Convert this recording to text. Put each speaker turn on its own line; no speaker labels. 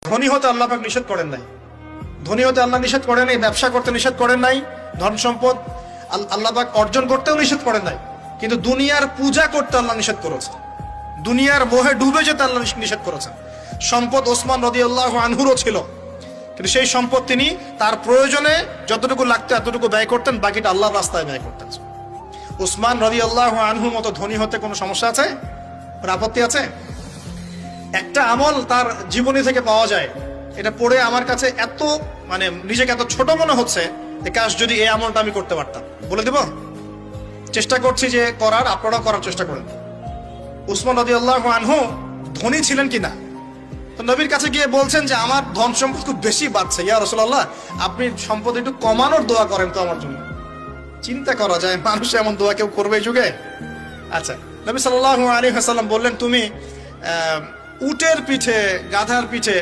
ধনী হতে আল্লাহ পাক নিষেধ করেন নাই, ধনী হতে আল্লাহ নিষেধ করেন নাই, ব্যবসা করতে নিষেধ করেন নাই, ধন সম্পদ আল্লাহ পাক অর্জন করতেও নিষেধ করেন নাই, কিন্তু দুনিয়ার পূজা করতে আল্লাহ নিষেধ করেছেন, দুনিয়ার মোহে ডুবে যেতে আল্লাহ নিষেধ করেছেন। সম্পদ ওসমান রাদিয়াল্লাহু আনহুরও ছিল, কিন্তু সেই সম্পদ তিনি তার প্রয়োজনে যতটুকু লাগতো এতটুকু ব্যয় করতেন, বাকিটা আল্লাহর রাস্তায় ব্যয় করতেন। ওসমান রাদিয়াল্লাহু আনহুর মতো ধনী হতে কোনো সমস্যা আছে? আপত্তি আছে? একটা আমল তার জীবনী থেকে পাওয়া যায়, এটা পড়ে আমার কাছে এত নিজেকে এত ছোট মনে হচ্ছে যে কাশ যদি এই আমলটা আমি করতে পারতাম। বলে দেব, চেষ্টা করছি যে করার, আপনারাও করার চেষ্টা করেন। উসমান রাদিয়াল্লাহু আনহু ধনী ছিলেন কিনা, তো নবীর কাছে গিয়ে বলছেন যে আমার ধন সম্পদ খুব বেশি বাড়ছে, ইয়া রাসূলুল্লাহ আপনি সম্পদ একটু কমানোর দোয়া করেন তো আমার জন্য। চিন্তা করা যায় মানুষ এমন দোয়া কেউ করবে এই যুগে? আচ্ছা, নবী সাল্লাল্লাহু আলাইহি ওয়াসাল্লাম বললেন তুমি উটের পিঠে, গাধার পিঠে